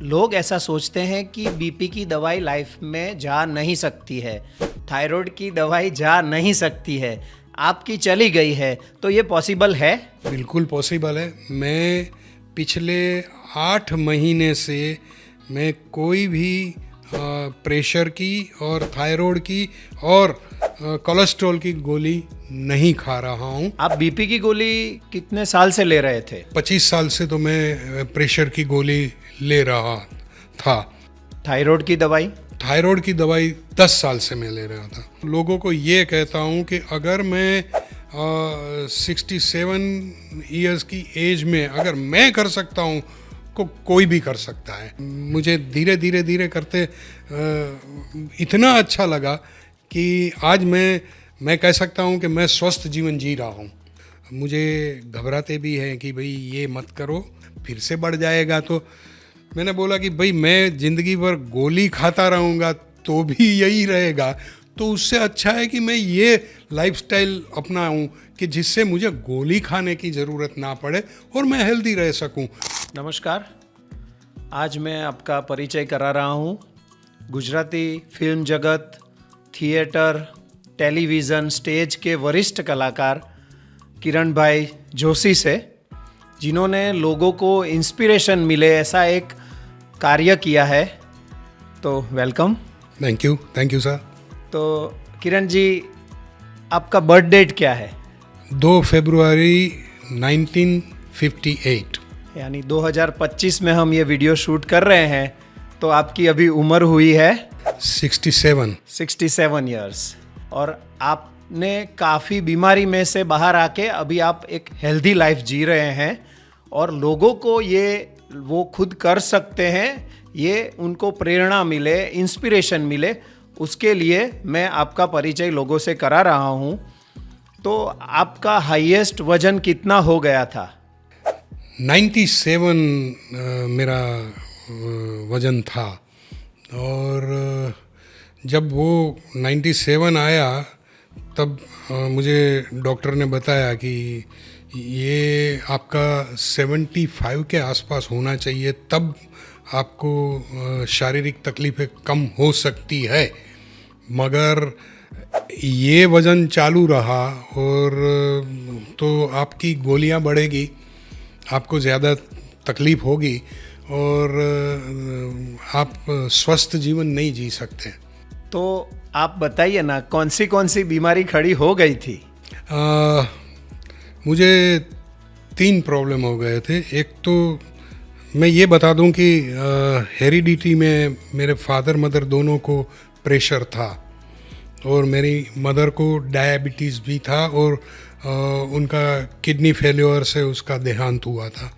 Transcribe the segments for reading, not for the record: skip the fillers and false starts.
लोग ऐसा सोचते हैं कि बीपी की दवाई लाइफ में जा नहीं सकती है, थायराइड की दवाई जा नहीं सकती है, आपकी चली गई है, तो ये पॉसिबल है? बिल्कुल पॉसिबल है। मैं पिछले 8 महीने से मैं कोई भी प्रेशर की और थायराइड की और कोलेस्ट्रॉल की गोली नहीं खा रहा हूँ। आप बीपी की गोली कितने साल से ले रहे थे? 25 साल से तो मैं प्रेशर की गोली ले रहा था। थायराइड की दवाई? थायराइड की दवाई 10 साल से मैं ले रहा था। लोगों को ये कहता हूँ कि अगर मैं 67 ईयर्स की एज में अगर मैं कर सकता हूँ को कोई भी कर सकता है। मुझे धीरे धीरे करते इतना अच्छा लगा कि आज मैं कह सकता हूँ कि मैं स्वस्थ जीवन जी रहा हूँ। मुझे घबराते भी हैं कि भाई ये मत करो फिर से बढ़ जाएगा, तो मैंने बोला कि भाई मैं ज़िंदगी भर गोली खाता रहूँगा तो भी यही रहेगा, तो उससे अच्छा है कि मैं ये लाइफस्टाइल अपनाऊँ कि जिससे मुझे गोली खाने की ज़रूरत ना पड़े और मैं हेल्दी रह सकूँ। नमस्कार, आज मैं आपका परिचय करा रहा हूँ गुजराती फिल्म जगत, थिएटर, टेलीविज़न, स्टेज के वरिष्ठ कलाकार किरण भाई जोशी से, जिन्होंने लोगों को इंस्पिरेशन मिले ऐसा एक कार्य किया है। तो वेलकम। Thank you sir. तो किरण जी, आपका बर्थ डेट क्या है? 2 फरवरी 1958। यानी 2025 में हम ये वीडियो शूट कर रहे हैं, तो आपकी अभी उम्र हुई है 67 ईयर्स। और आपने काफ़ी बीमारी में से बाहर आके अभी आप एक हेल्दी लाइफ जी रहे हैं और लोगों को ये वो खुद कर सकते हैं, ये उनको प्रेरणा मिले, इंस्पिरेशन मिले, उसके लिए मैं आपका परिचय लोगों से करा रहा हूँ। तो आपका हाईएस्ट वजन कितना हो गया था? 97 मेरा वज़न था। और जब वो 97 आया तब मुझे डॉक्टर ने बताया कि ये आपका 75 के आसपास होना चाहिए, तब आपको शारीरिक तकलीफ़ें कम हो सकती है। मगर ये वज़न चालू रहा और तो आपकी गोलियां बढ़ेगी, आपको ज़्यादा तकलीफ़ होगी और आप स्वस्थ जीवन नहीं जी सकते। तो आप बताइए ना, कौन सी बीमारी खड़ी हो गई थी? मुझे 3 प्रॉब्लम हो गए थे। एक तो मैं ये बता दूं कि हेरिडिटी में मेरे फादर मदर दोनों को प्रेशर था और मेरी मदर को डायबिटीज़ भी था और उनका किडनी फेल्योर से उसका देहांत हुआ था।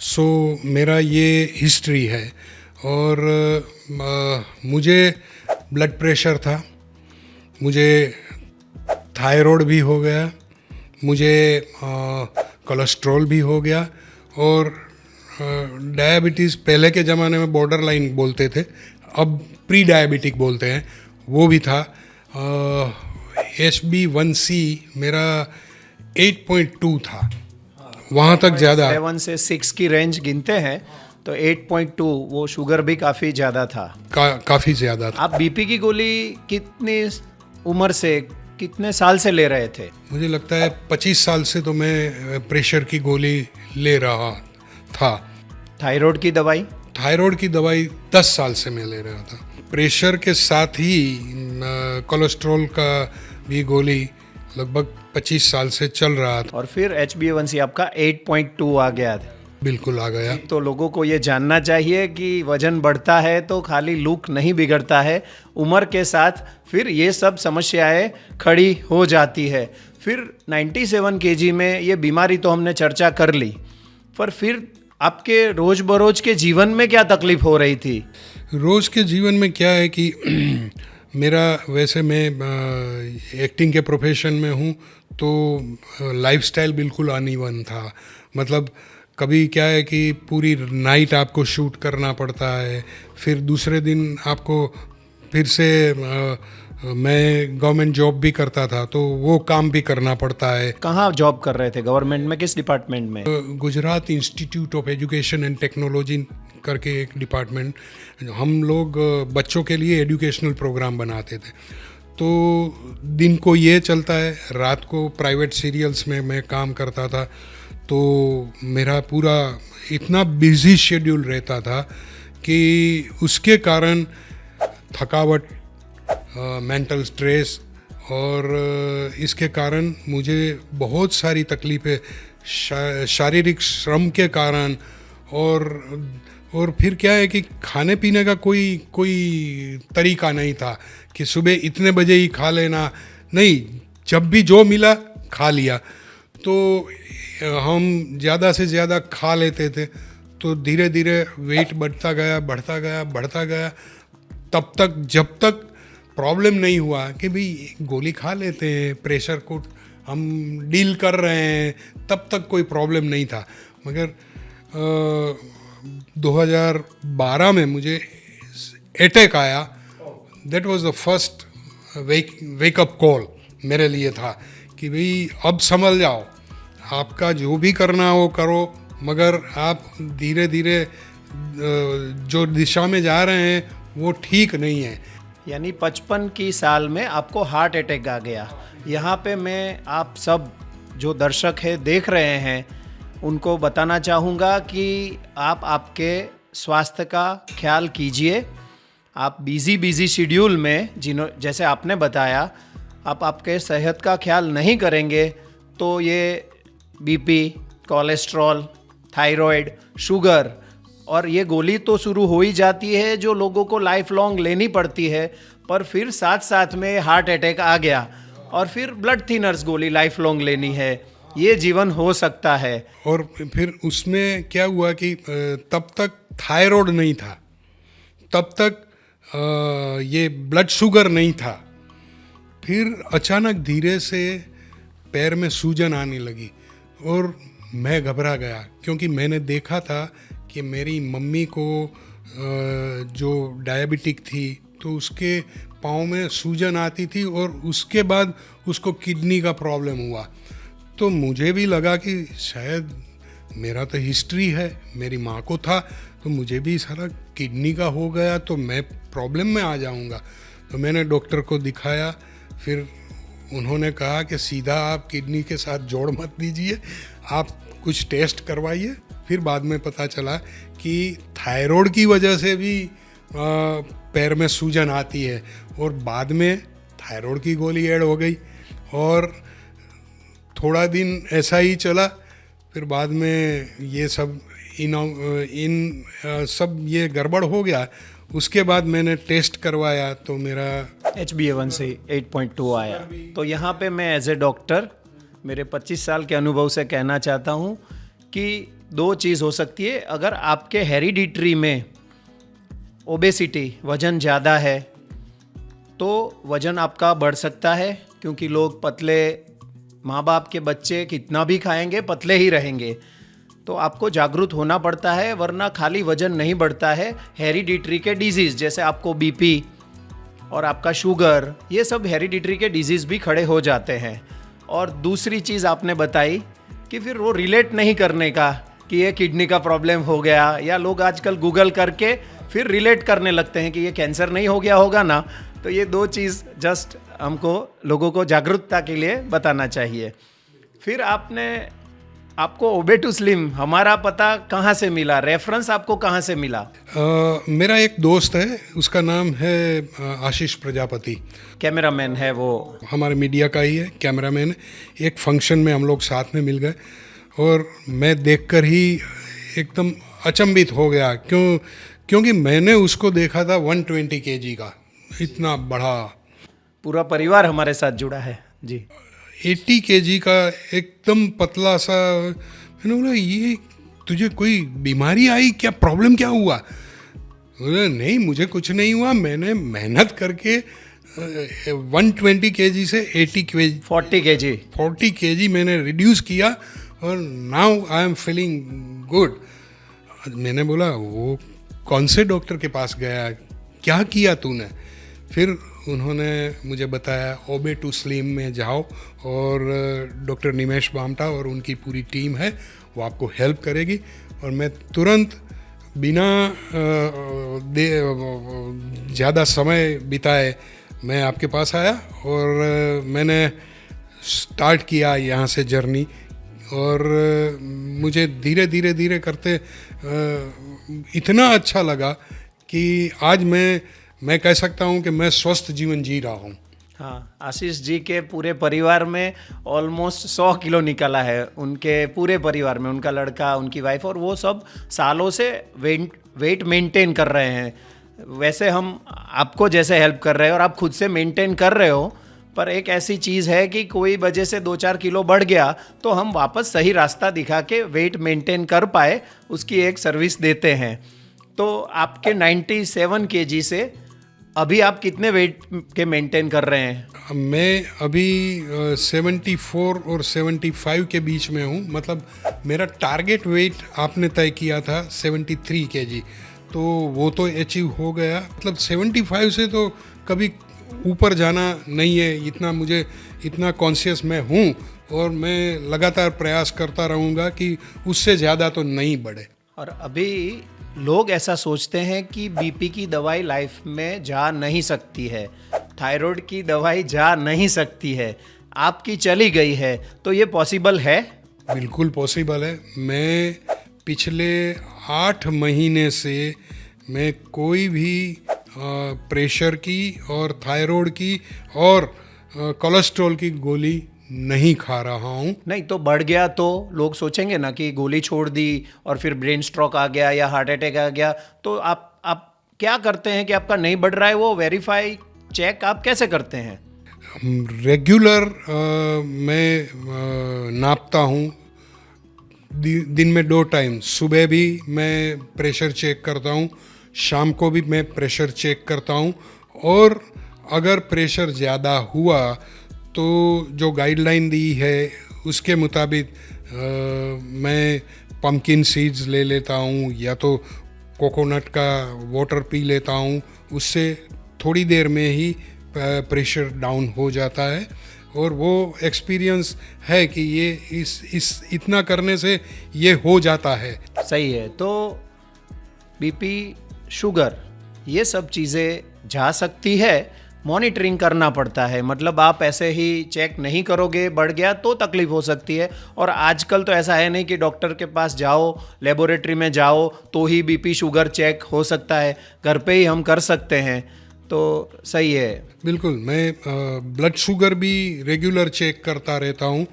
सो मेरा ये हिस्ट्री है। और मुझे ब्लड प्रेशर था, मुझे थायराइड भी हो गया, मुझे कोलेस्ट्रॉल भी हो गया और डायबिटीज़ पहले के ज़माने में बॉर्डर लाइन बोलते थे, अब प्री डायबिटिक बोलते हैं, वो भी था। HB1C मेरा 8.2 था, वहाँ तक ज़्यादा। 7 से 6 की रेंज गिनते हैं तो 8.2 वो शुगर भी काफ़ी ज़्यादा था। काफ़ी ज़्यादा था। आप बीपी की गोली कितनी उम्र से, कितने साल से ले रहे थे? मुझे लगता है 25 साल से तो मैं प्रेशर की गोली ले रहा था। थायराइड की दवाई? थायराइड की दवाई 10 साल से मैं ले रहा था। प्रेशर के साथ ही कोलेस्ट्रॉल का भी गोली लगभग 25 साल से चल रहा था। और फिर HbA1c आपका 8.2 आ गया था। बिल्कुल आ गया। तो लोगों को ये जानना चाहिए कि वजन बढ़ता है तो खाली लुक नहीं बिगड़ता है, उम्र के साथ फिर ये सब समस्याएं खड़ी हो जाती है। फिर 97 kg में ये बीमारी तो हमने चर्चा कर ली, पर फिर आपके रोज बरोज के जीवन में क्या तकलीफ हो रही थी? रोज के जीवन में क्या है कि मेरा, वैसे मैं एक्टिंग के प्रोफेशन में हूँ, तो लाइफस्टाइल बिल्कुल अनइवन था। मतलब कभी क्या है कि पूरी नाइट आपको शूट करना पड़ता है, फिर दूसरे दिन आपको फिर से मैं गवर्नमेंट जॉब भी करता था, तो वो काम भी करना पड़ता है। कहाँ जॉब कर रहे थे? गवर्नमेंट में? किस डिपार्टमेंट में? Gujarat institute of education and technology करके एक डिपार्टमेंट, हम लोग बच्चों के लिए एजुकेशनल प्रोग्राम बनाते थे। तो दिन को ये चलता है, रात को प्राइवेट सीरियल्स में मैं काम करता था। तो मेरा पूरा इतना बिजी शेड्यूल रहता था कि उसके कारण थकावट, मेंटल स्ट्रेस और इसके कारण मुझे बहुत सारी तकलीफ़ें, शारीरिक श्रम के कारण, और फिर क्या है कि खाने पीने का कोई तरीका नहीं था कि सुबह इतने बजे ही खा लेना, नहीं, जब भी जो मिला खा लिया। तो हम ज़्यादा से ज़्यादा खा लेते थे, तो धीरे धीरे वेट बढ़ता गया, तब तक जब तक प्रॉब्लम नहीं हुआ कि भाई गोली खा लेते हैं, प्रेशर को हम डील कर रहे हैं, तब तक कोई प्रॉब्लम नहीं था। मगर 2012 में मुझे अटैक आया। That was the first wake up call मेरे लिए था कि भाई अब समझ जाओ, आपका जो भी करना हो करो, मगर आप धीरे धीरे जो दिशा में जा रहे हैं वो ठीक नहीं है। यानी 55 की साल में आपको हार्ट अटैक आ गया। यहाँ पे मैं आप सब जो दर्शक है देख रहे हैं उनको बताना चाहूँगा कि आप आपके स्वास्थ्य का ख्याल कीजिए। आप बिज़ी शेड्यूल में जैसे आपने बताया, आप आपके सेहत का ख्याल नहीं करेंगे तो ये बीपी, कोलेस्ट्रॉल, थायराइड, शुगर और ये गोली तो शुरू हो ही जाती है जो लोगों को लाइफ लॉन्ग लेनी पड़ती है। पर फिर साथ साथ में हार्ट अटैक आ गया और फिर ब्लड थिनर्स गोली लाइफ लॉन्ग लेनी है। ये जीवन हो सकता है। और फिर उसमें क्या हुआ कि तब तक थायराइड नहीं था, तब तक ये ब्लड शुगर नहीं था। फिर अचानक धीरे से पैर में सूजन आने लगी और मैं घबरा गया, क्योंकि मैंने देखा था कि मेरी मम्मी को जो डायबिटिक थी तो उसके पाँव में सूजन आती थी और उसके बाद उसको किडनी का प्रॉब्लम हुआ। तो मुझे भी लगा कि शायद मेरा तो हिस्ट्री है, मेरी माँ को था, तो मुझे भी सारा किडनी का हो गया तो मैं प्रॉब्लम में आ जाऊँगा। तो मैंने डॉक्टर को दिखाया, फिर उन्होंने कहा कि सीधा आप किडनी के साथ जोड़ मत दीजिए, आप कुछ टेस्ट करवाइए। फिर बाद में पता चला कि थायराइड की वजह से भी पैर में सूजन आती है और बाद में थायराइड की गोली ऐड हो गई और थोड़ा दिन ऐसा ही चला। फिर बाद में ये सब सब ये गड़बड़ हो गया। उसके बाद मैंने टेस्ट करवाया तो मेरा HbA1c 8.2 आया। तो यहाँ पे मैं एज ए डॉक्टर मेरे 25 साल के अनुभव से कहना चाहता हूँ कि दो चीज़ हो सकती है। अगर आपके हेरिडिटरी में ओबेसिटी, वज़न ज़्यादा है, तो वज़न आपका बढ़ सकता है, क्योंकि लोग पतले, माँ बाप के बच्चे कितना भी खाएंगे पतले ही रहेंगे। तो आपको जागरूक होना पड़ता है, वरना खाली वज़न नहीं बढ़ता है। हेरिडिटरी के डिजीज़ जैसे आपको बीपी और आपका शुगर, ये सब हेरिडिटरी के डिजीज़ भी खड़े हो जाते हैं। और दूसरी चीज़ आपने बताई कि फिर वो रिलेट नहीं करने का कि ये किडनी का प्रॉब्लम हो गया, या लोग आजकल गूगल करके फिर रिलेट करने लगते हैं कि ये कैंसर नहीं हो गया होगा ना। तो ये दो चीज़ जस्ट हमको लोगों को जागरूकता के लिए बताना चाहिए। फिर आपको ओबे टू स्लिम हमारा पता कहाँ से मिला, रेफरेंस आपको कहाँ से मिला? मेरा एक दोस्त है, उसका नाम है आशीष प्रजापति, कैमरामैन है वो, हमारे मीडिया का ही है, कैमरामैन। एक फंक्शन में हम लोग साथ में मिल गए और मैं देखकर ही एकदम अचंभित हो गया, क्योंकि मैंने उसको देखा था 120 kg का, इतना बड़ा। पूरा परिवार हमारे साथ जुड़ा है जी। 80 kg का एकदम पतला सा। मैंने बोला, ये तुझे कोई बीमारी आई क्या, प्रॉब्लम क्या हुआ? बोला, नहीं मुझे कुछ नहीं हुआ, मैंने मेहनत करके 120 kg से 40 kg मैंने रिड्यूस किया और now I am feeling good. मैंने बोला, वो कौन से डॉक्टर के पास गया, क्या किया तूने? फिर उन्होंने मुझे बताया ओबे टू स्लिम में जाओ और डॉक्टर निमेश बामटा और उनकी पूरी टीम है, वो आपको हेल्प करेगी। और मैं तुरंत बिना ज़्यादा समय बिताए मैं आपके पास आया और मैंने स्टार्ट किया यहाँ से जर्नी। और मुझे धीरे धीरे करते इतना अच्छा लगा कि आज मैं कह सकता हूँ कि मैं स्वस्थ जीवन जी रहा हूँ। हाँ, आशीष जी के पूरे परिवार में ऑलमोस्ट 100 किलो निकला है, उनके पूरे परिवार में, उनका लड़का, उनकी वाइफ, और वो सब सालों से वेट मेंटेन कर रहे हैं। वैसे हम आपको जैसे हेल्प कर रहे हैं और आप खुद से मेंटेन कर रहे हो, पर एक ऐसी चीज़ है कि कोई वजह से 2-4 किलो बढ़ गया तो हम वापस सही रास्ता दिखा के वेट मेंटेन कर पाए, उसकी एक सर्विस देते हैं। तो आपके 97 केजी से अभी आप कितने वेट के मेंटेन कर रहे हैं? मैं अभी 74 और 75 के बीच में हूँ। मतलब मेरा टारगेट वेट आपने तय किया था 73 केजी, तो वो तो अचीव हो गया। मतलब 75 से तो कभी ऊपर जाना नहीं है, इतना कॉन्शियस मैं हूँ और मैं लगातार प्रयास करता रहूँगा कि उससे ज़्यादा तो नहीं बढ़े। और अभी लोग ऐसा सोचते हैं कि बीपी की दवाई लाइफ में जा नहीं सकती है, थायराइड की दवाई जा नहीं सकती है, आपकी चली गई है, तो ये पॉसिबल है? बिल्कुल पॉसिबल है। मैं पिछले 8 महीने से मैं कोई भी प्रेशर की और थायराइड की और कोलेस्ट्रॉल की गोली नहीं खा रहा हूँ। नहीं तो बढ़ गया तो लोग सोचेंगे ना कि गोली छोड़ दी और फिर ब्रेन स्ट्रोक आ गया या हार्ट अटैक आ गया, तो आप क्या करते हैं कि आपका नहीं बढ़ रहा है? वो वेरीफाई चेक आप कैसे करते हैं? रेगुलर मैं नापता हूँ, दिन में 2 टाइम, सुबह भी मैं प्रेशर चेक करता हूँ, शाम को भी मैं प्रेशर चेक करता हूँ। और अगर प्रेशर ज़्यादा हुआ तो जो गाइडलाइन दी है उसके मुताबिक मैं पम्पकिन सीड्स ले लेता हूँ या तो कोकोनट का वाटर पी लेता हूँ, उससे थोड़ी देर में ही प्रेशर डाउन हो जाता है। और वो एक्सपीरियंस है कि ये इस इतना करने से ये हो जाता है। सही है। तो बीपी, शुगर, ये सब चीज़ें जा सकती है, मॉनिटरिंग करना पड़ता है। मतलब आप ऐसे ही चेक नहीं करोगे, बढ़ गया तो तकलीफ हो सकती है। और आजकल तो ऐसा है नहीं कि डॉक्टर के पास जाओ, लेबोरेटरी में जाओ तो ही बीपी शुगर चेक हो सकता है, घर पे ही हम कर सकते हैं। तो सही है। बिल्कुल, मैं ब्लड शुगर भी रेगुलर चेक करता रहता हूँ,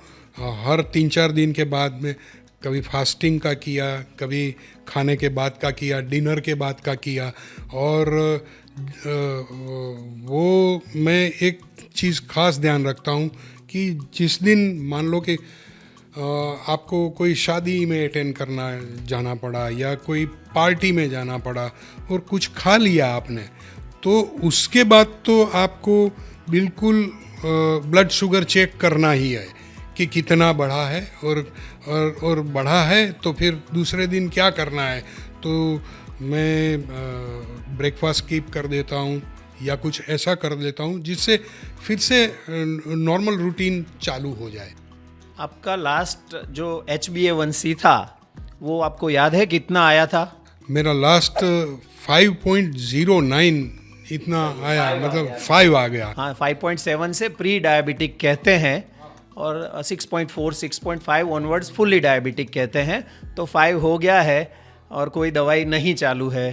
हर 3-4 दिन के बाद में। कभी फास्टिंग का किया, कभी खाने के बाद का किया, डिनर के बाद का किया। और वो मैं एक चीज़ खास ध्यान रखता हूँ कि जिस दिन मान लो कि आपको कोई शादी में अटेंड करना जाना पड़ा या कोई पार्टी में जाना पड़ा और कुछ खा लिया आपने, तो उसके बाद तो आपको बिल्कुल ब्लड शुगर चेक करना ही है कि कितना बढ़ा है और बढ़ा है तो फिर दूसरे दिन क्या करना है। तो मैं ब्रेकफास्ट स्किप कर देता हूँ या कुछ ऐसा कर देता हूँ जिससे फिर से नॉर्मल रूटीन चालू हो जाए। आपका लास्ट जो HbA1c था वो आपको याद है कितना आया था? मेरा लास्ट 5.09 इतना आया, मतलब 5 आ गया। हाँ, 5.7 से प्री डायबिटिक कहते हैं और 6.4 6.5 ऑनवर्ड्स फुली डायबिटिक कहते हैं। तो 5 हो गया है और कोई दवाई नहीं चालू है।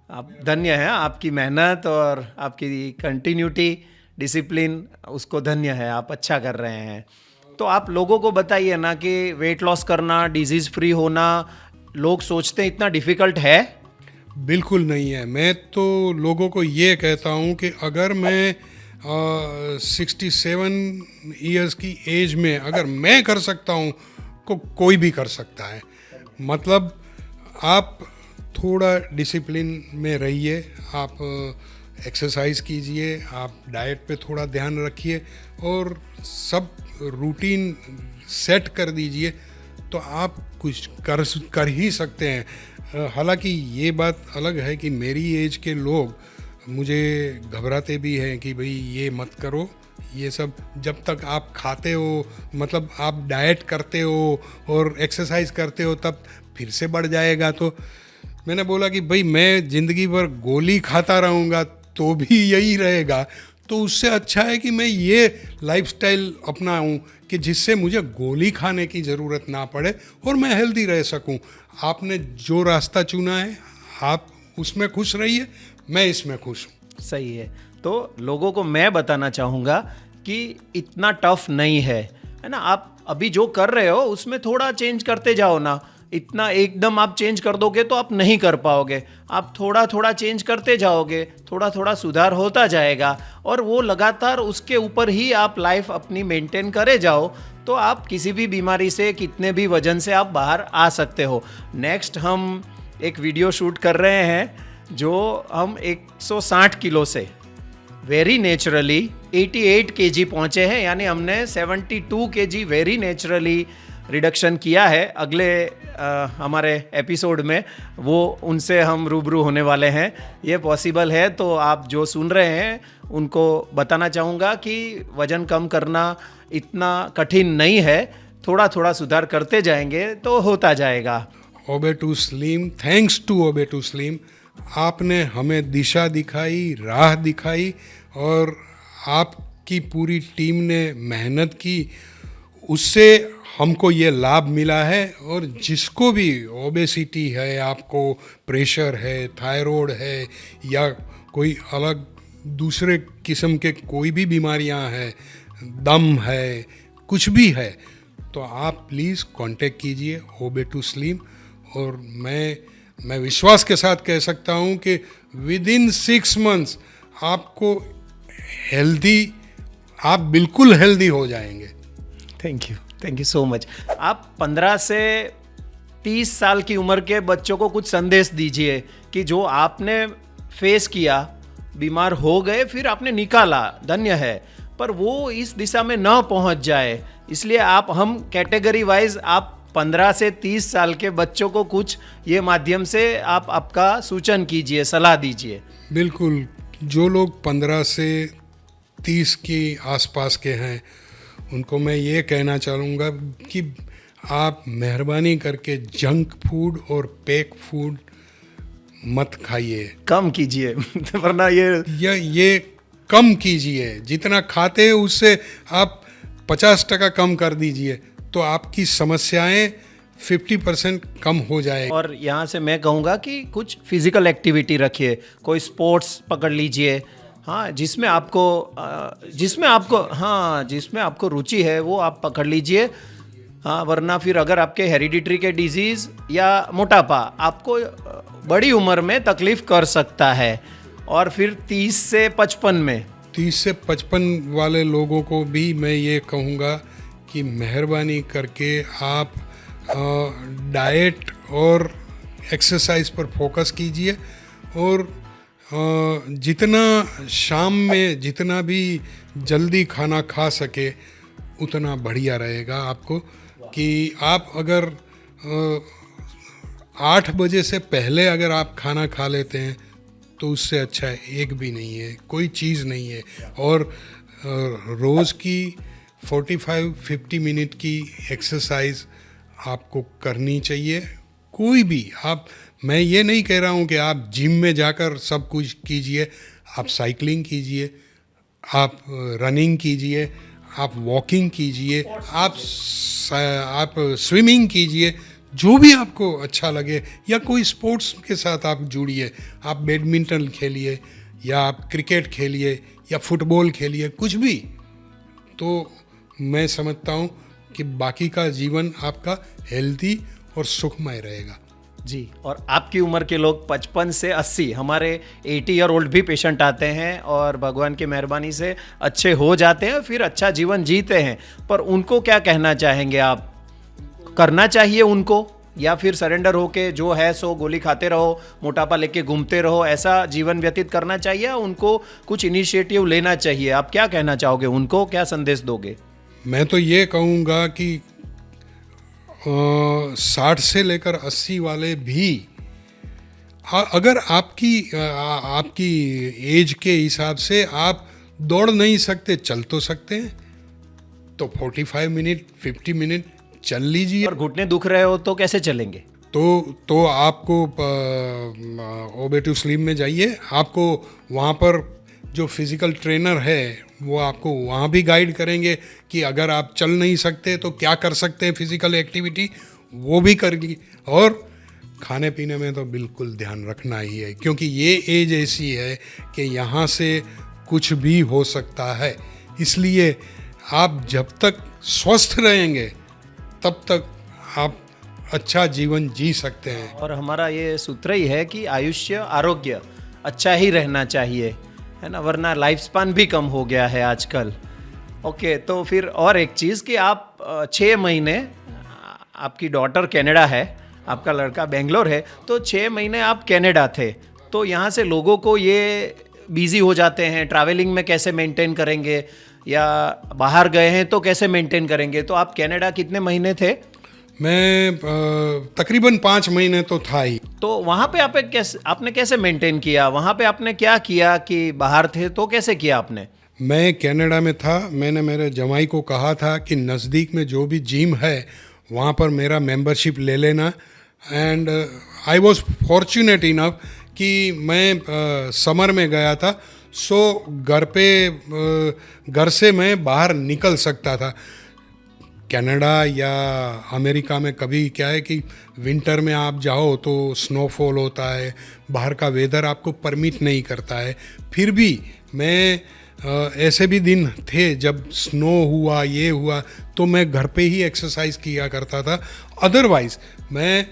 आप धन्य हैं, आपकी मेहनत और आपकी कंटिन्यूटी, डिसिप्लिन, उसको धन्य है, आप अच्छा कर रहे हैं। तो आप लोगों को बताइए ना कि वेट लॉस करना, डिजीज़ फ्री होना, लोग सोचते हैं इतना डिफ़िकल्ट है? बिल्कुल नहीं है। मैं तो लोगों को ये कहता हूँ कि अगर मैं 67 ईयर्स की एज में अगर मैं कर सकता हूँ तो कोई भी कर सकता है। मतलब आप थोड़ा डिसिप्लिन में रहिए, आप एक्सरसाइज कीजिए, आप डाइट पे थोड़ा ध्यान रखिए और सब रूटीन सेट कर दीजिए तो आप कुछ कर ही सकते हैं। हालांकि ये बात अलग है कि मेरी एज के लोग मुझे घबराते भी हैं कि भाई ये मत करो, ये सब जब तक आप खाते हो, मतलब आप डाइट करते हो और एक्सरसाइज करते हो तब फिर से बढ़ जाएगा। तो मैंने बोला कि भाई मैं ज़िंदगी भर गोली खाता रहूँगा तो भी यही रहेगा, तो उससे अच्छा है कि मैं ये लाइफस्टाइल अपनाऊं कि जिससे मुझे गोली खाने की ज़रूरत ना पड़े और मैं हेल्दी रह सकूं। आपने जो रास्ता चुना है आप उसमें खुश रहिए, मैं इसमें खुश हूँ। सही है। तो लोगों को मैं बताना चाहूँगा कि इतना टफ नहीं है ना। आप अभी जो कर रहे हो उसमें थोड़ा चेंज करते जाओ ना। इतना एकदम आप चेंज कर दोगे तो आप नहीं कर पाओगे। आप थोड़ा थोड़ा चेंज करते जाओगे, थोड़ा थोड़ा सुधार होता जाएगा और वो लगातार उसके ऊपर ही आप लाइफ अपनी मेंटेन करे जाओ तो आप किसी भी बीमारी से, कितने भी वजन से आप बाहर आ सकते हो। नेक्स्ट हम एक वीडियो शूट कर रहे हैं जो हम 160 किलो से वेरी नेचुरली 88 केजी पहुँचे हैं, यानी हमने 72 केजी वेरी नेचुरली रिडक्शन किया है। अगले हमारे एपिसोड में वो उनसे हम रूबरू होने वाले हैं। ये पॉसिबल है, तो आप जो सुन रहे हैं उनको बताना चाहूँगा कि वज़न कम करना इतना कठिन नहीं है, थोड़ा थोड़ा सुधार करते जाएंगे तो होता जाएगा। Obey to slim, thanks to obey to slim, आपने हमें दिशा दिखाई, राह दिखाई और आपकी पूरी टीम ने मेहनत की, उससे हमको ये लाभ मिला है। और जिसको भी ओबेसिटी है, आपको प्रेशर है, थायराइड है या कोई अलग दूसरे किस्म के कोई भी बीमारियां हैं, दम है, कुछ भी है, तो आप प्लीज़ कांटेक्ट कीजिए ओबे टू स्लिम। और मैं विश्वास के साथ कह सकता हूँ कि विद इन 6 मंथ्स आपको हेल्दी, आप बिल्कुल हेल्दी हो जाएंगे। Thank you so much. आप 15 से 30 साल की उम्र के बच्चों को कुछ संदेश दीजिए कि जो आपने फेस किया, बीमार हो गए, फिर आपने निकाला, धन्य है, पर वो इस दिशा में न पहुंच जाए। इसलिए हम कैटेगरी वाइज आप 15 से 30 साल के बच्चों को कुछ ये माध्यम से आप आपका सूचन कीजिए, सलाह दीजिए। बिल्कुल, जो लोग 15 से 30 के आसपास के हैं उनको मैं ये कहना चाहूँगा कि आप मेहरबानी करके जंक फूड और पैक फूड मत खाइए, कम कीजिए वरना ये कम कीजिए। जितना खाते हैं उससे आप 50% कम कर दीजिए तो आपकी समस्याएं 50% कम हो जाएगी। और यहाँ से मैं कहूँगा कि कुछ फिजिकल एक्टिविटी रखिए, कोई स्पोर्ट्स पकड़ लीजिए, हाँ, जिसमें आपको रुचि है वो आप पकड़ लीजिए। हाँ, वरना फिर अगर आपके हेरिडिटरी के डिजीज़ या मोटापा आपको बड़ी उम्र में तकलीफ़ कर सकता है। और फिर 30 से 55 वाले लोगों को भी मैं ये कहूँगा कि मेहरबानी करके आप डाइट और एक्सरसाइज पर फोकस कीजिए और जितना शाम में जितना भी जल्दी खाना खा सके उतना बढ़िया रहेगा आपको। कि आप अगर 8 बजे से पहले अगर आप खाना खा लेते हैं तो उससे अच्छा एक भी नहीं है, कोई चीज़ नहीं है। और रोज़ की 45-50 मिनट की एक्सरसाइज आपको करनी चाहिए। कोई भी मैं ये नहीं कह रहा हूँ कि आप जिम में जाकर सब कुछ कीजिए, आप साइकिलिंग कीजिए, आप रनिंग कीजिए, आप वॉकिंग कीजिए, आप स्विमिंग कीजिए, जो भी आपको अच्छा लगे, या कोई स्पोर्ट्स के साथ आप जुड़िए, आप बैडमिंटन खेलिए या आप क्रिकेट खेलिए या फुटबॉल खेलिए, कुछ भी। तो मैं समझता हूँ कि बाकी का जीवन आपका हेल्दी और सुखमय रहेगा। जी, और आपकी उम्र के लोग 55 से 80, हमारे 80 ईयर ओल्ड भी पेशेंट आते हैं और भगवान की मेहरबानी से अच्छे हो जाते हैं, फिर अच्छा जीवन जीते हैं। पर उनको क्या कहना चाहेंगे आप? करना चाहिए उनको, या फिर सरेंडर होके जो है सो गोली खाते रहो, मोटापा लेके घूमते रहो, ऐसा जीवन व्यतीत करना चाहिए? उनको कुछ इनिशिएटिव लेना चाहिए? आप क्या कहना चाहोगे उनको, क्या संदेश दोगे? मैं तो ये कहूँगा कि 60 से लेकर 80 वाले भी अगर आपकी एज के हिसाब से आप दौड़ नहीं सकते, चल तो सकते हैं, तो 45 मिनट 50 मिनट चल लीजिए। और घुटने दुख रहे हो तो कैसे चलेंगे? तो आपको ओबेटू स्लिम में जाइए, आपको वहाँ पर जो फिज़िकल ट्रेनर है वो आपको वहाँ भी गाइड करेंगे कि अगर आप चल नहीं सकते तो क्या कर सकते हैं, फिज़िकल एक्टिविटी वो भी करेंगी। और खाने पीने में तो बिल्कुल ध्यान रखना ही है, क्योंकि ये एज ऐसी है कि यहाँ से कुछ भी हो सकता है। इसलिए आप जब तक स्वस्थ रहेंगे तब तक आप अच्छा जीवन जी सकते हैं। और हमारा ये सूत्र ही है कि आयुष्य आरोग्य अच्छा ही रहना चाहिए, है ना, वरना लाइफ स्पान भी कम हो गया है आजकल। ओके, तो फिर और एक चीज़ कि आप 6 महीने, आपकी डॉटर कनाडा है, आपका लड़का बेंगलोर है, तो 6 महीने आप कनाडा थे, तो यहाँ से लोगों को ये बिजी हो जाते हैं, ट्रैवलिंग में कैसे मेंटेन करेंगे, या बाहर गए हैं तो कैसे मेंटेन करेंगे। तो आप कनाडा कितने महीने थे? मैं तकरीबन 5 महीने तो था ही। तो वहाँ पे आपने कैसे मेंटेन किया? वहाँ पे आपने क्या किया कि बाहर थे तो कैसे किया आपने? मैं कनाडा में था, मैंने मेरे जमाई को कहा था कि नज़दीक में जो भी जिम है वहाँ पर मेरा मेंबरशिप ले लेना। And I was fortunate enough कि मैं समर में गया था, सो घर से मैं बाहर निकल सकता था। कनाडा या अमेरिका में कभी क्या है कि विंटर में आप जाओ तो स्नोफॉल होता है, बाहर का वेदर आपको परमिट नहीं करता है। फिर भी मैं ऐसे भी दिन थे जब स्नो हुआ, ये हुआ, तो मैं घर पे ही एक्सरसाइज किया करता था। अदरवाइज़ मैं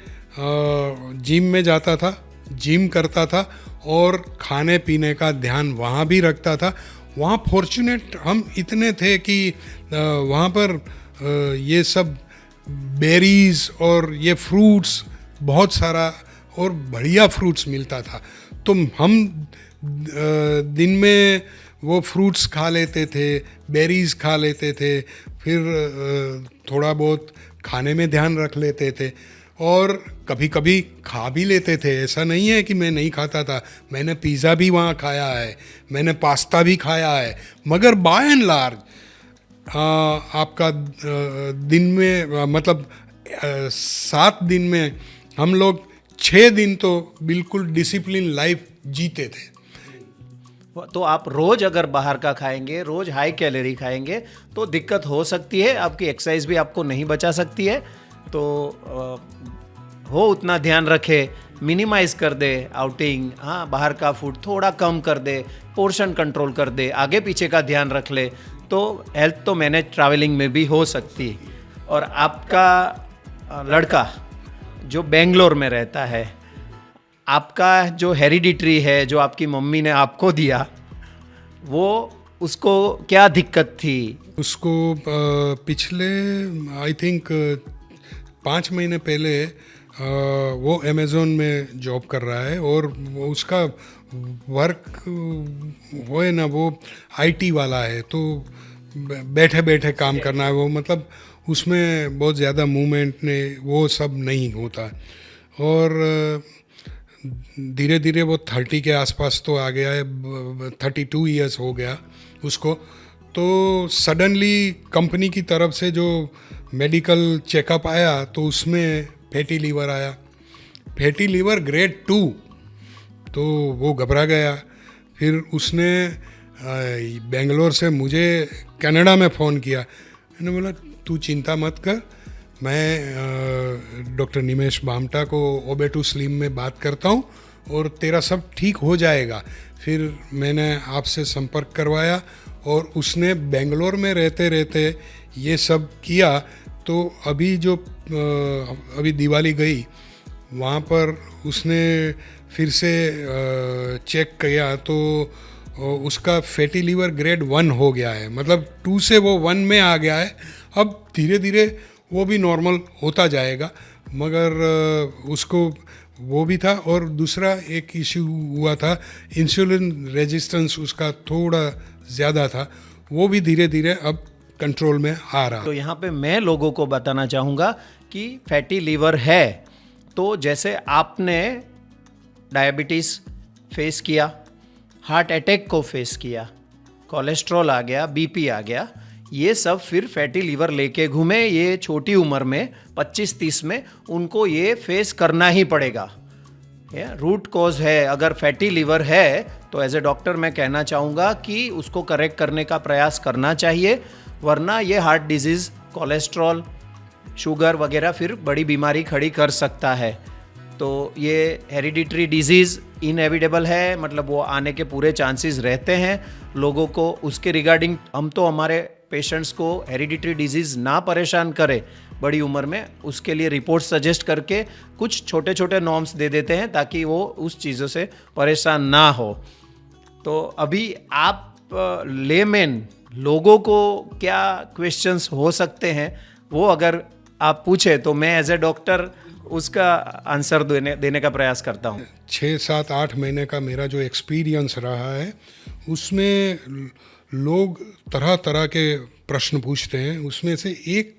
जिम में जाता था, जिम करता था और खाने पीने का ध्यान वहाँ भी रखता था। वहाँ फॉर्चुनेट हम इतने थे कि वहाँ पर ये सब बेरीज और ये फ्रूट्स बहुत सारा और बढ़िया फ्रूट्स मिलता था, तो हम दिन में वो फ्रूट्स खा लेते थे, बेरीज खा लेते थे, फिर थोड़ा बहुत खाने में ध्यान रख लेते थे और कभी कभी खा भी लेते थे। ऐसा नहीं है कि मैं नहीं खाता था, मैंने पिज़्ज़ा भी वहाँ खाया है, मैंने पास्ता भी खाया है, मगर बाय एंड लार्ज आपका दिन में मतलब 7 दिन में हम लोग 6 दिन तो बिल्कुल डिसिप्लिन लाइफ जीते थे। तो आप रोज अगर बाहर का खाएंगे, रोज हाई कैलोरी खाएंगे तो दिक्कत हो सकती है, आपकी एक्सरसाइज भी आपको नहीं बचा सकती है। तो हो उतना ध्यान रखे, मिनिमाइज कर दे आउटिंग, हाँ, बाहर का फूड थोड़ा कम कर दे, पोर्शन कंट्रोल कर दे, आगे पीछे का ध्यान रख ले, तो हेल्थ तो मैनेज ट्रैवलिंग में भी हो सकती है। और आपका लड़का जो बेंगलोर में रहता है, आपका जो हेरिडिटरी है, जो आपकी मम्मी ने आपको दिया, वो उसको क्या दिक्कत थी? उसको पिछले आई थिंक 5 महीने पहले वो अमेज़ोन में जॉब कर रहा है और वो उसका वर्क वो है ना, वो आईटी वाला है, तो बैठे बैठे काम करना है वो, मतलब उसमें बहुत ज़्यादा मूवमेंट ने वो सब नहीं होता। और धीरे धीरे वो 30 के आसपास तो आ गया है, 32 इयर्स हो गया उसको। तो सडनली कंपनी की तरफ से जो मेडिकल चेकअप आया तो उसमें फैटी लीवर आया, फैटी लीवर ग्रेड 2। तो वो घबरा गया। फिर उसने बेंगलोर से मुझे कनाडा में फ़ोन किया। मैंने बोला तू चिंता मत कर, मैं डॉक्टर निमेश भामटा को ओबेटू स्लिम में बात करता हूँ और तेरा सब ठीक हो जाएगा। फिर मैंने आपसे संपर्क करवाया और उसने बेंगलोर में रहते रहते ये सब किया। तो अभी जो अभी दिवाली गई वहाँ पर उसने फिर से चेक किया तो उसका फैटी लीवर ग्रेड 1 हो गया है, मतलब 2 से वो 1 में आ गया है। अब धीरे धीरे वो भी नॉर्मल होता जाएगा, मगर उसको वो भी था। और दूसरा एक इश्यू हुआ था, इंसुलिन रेजिस्टेंस उसका थोड़ा ज़्यादा था, वो भी धीरे धीरे अब कंट्रोल में आ रहा। तो यहाँ पे मैं लोगों को बताना चाहूँगा कि फैटी लीवर है तो जैसे आपने डायबिटीज़ फेस किया, हार्ट अटैक को फेस किया, कोलेस्ट्रॉल आ गया, बीपी आ गया, ये सब फिर फैटी लीवर लेके घूमे, ये छोटी उम्र में 25-30 में उनको ये फेस करना ही पड़ेगा। रूट कॉज है, अगर फैटी लीवर है तो एज ए डॉक्टर मैं कहना चाहूँगा कि उसको करेक्ट करने का प्रयास करना चाहिए, वरना ये हार्ट डिजीज़, कोलेस्ट्रॉल, शुगर वगैरह फिर बड़ी बीमारी खड़ी कर सकता है। तो ये हेरिडिटरी डिजीज़ इनएविटेबल है, मतलब वो आने के पूरे चांसेस रहते हैं लोगों को। उसके रिगार्डिंग हम तो हमारे पेशेंट्स को हेरिडिटरी डिजीज़ ना परेशान करे बड़ी उम्र में, उसके लिए रिपोर्ट सजेस्ट करके कुछ छोटे छोटे नॉर्म्स दे देते हैं ताकि वो उस चीज़ों से परेशान ना हो। तो अभी आप लेमैन लोगों को क्या क्वेश्चंस हो सकते हैं वो अगर आप पूछे तो मैं एज ए डॉक्टर उसका आंसर देने का प्रयास करता हूँ। 6-7-8 महीने का मेरा जो एक्सपीरियंस रहा है उसमें लोग तरह तरह के प्रश्न पूछते हैं। उसमें से एक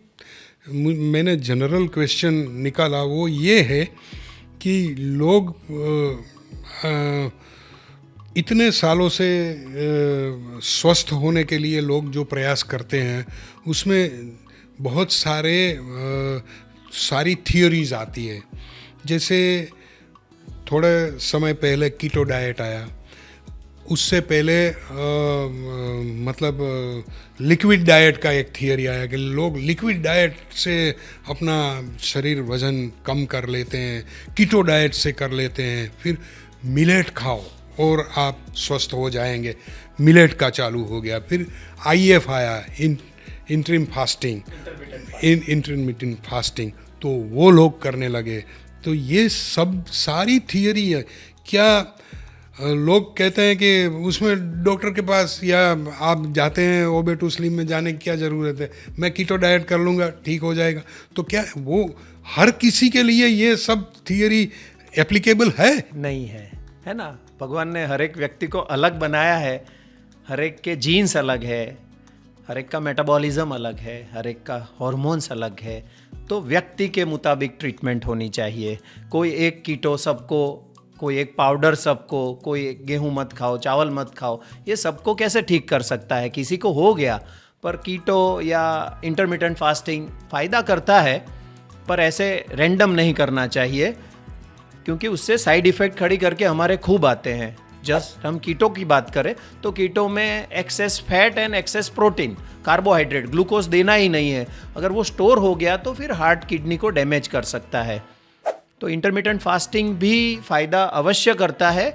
मैंने जनरल क्वेश्चन निकाला, वो ये है कि लोग इतने सालों से स्वस्थ होने के लिए लोग जो प्रयास करते हैं उसमें बहुत सारी थियोरीज आती है। जैसे थोड़े समय पहले कीटो डाइट आया, उससे पहले मतलब लिक्विड डाइट का एक थियरी आया कि लोग लिक्विड डाइट से अपना शरीर वज़न कम कर लेते हैं, कीटो डाइट से कर लेते हैं। फिर मिलेट खाओ और आप स्वस्थ हो जाएंगे, मिलेट का चालू हो गया। फिर IF आया, इंटरमिटेंट फास्टिंग, तो वो लोग करने लगे। तो ये सब सारी थियरी है। क्या लोग कहते हैं कि उसमें डॉक्टर के पास या आप जाते हैं ओबे टू स्लिम में जाने की क्या ज़रूरत है, मैं कीटो डाइट कर लूँगा ठीक हो जाएगा। तो क्या वो हर किसी के लिए ये सब थियरी एप्लीकेबल है? नहीं है, है ना। भगवान ने हर एक व्यक्ति को अलग बनाया है, हर एक के जीन्स अलग है, हर एक का मेटाबॉलिज्म अलग है, हर एक का हार्मोन्स अलग है। तो व्यक्ति के मुताबिक ट्रीटमेंट होनी चाहिए। कोई एक कीटो सबको, कोई एक पाउडर सबको, कोई गेहूं मत खाओ, चावल मत खाओ, ये सबको कैसे ठीक कर सकता है? किसी को हो गया, पर कीटो या इंटरमिटेंट फास्टिंग फ़ायदा करता है, पर ऐसे रैंडम नहीं करना चाहिए क्योंकि उससे साइड इफ़ेक्ट खड़ी करके हमारे खूब आते हैं। जस्ट हम कीटो की बात करें तो कीटो में access fat and access protein, carbohydrate, glucose देना ही नहीं है। अगर वो स्टोर हो गया तो फिर हार्ट, किडनी को डैमेज कर सकता है। तो इंटरमिटेंट फास्टिंग भी फ़ायदा अवश्य करता है,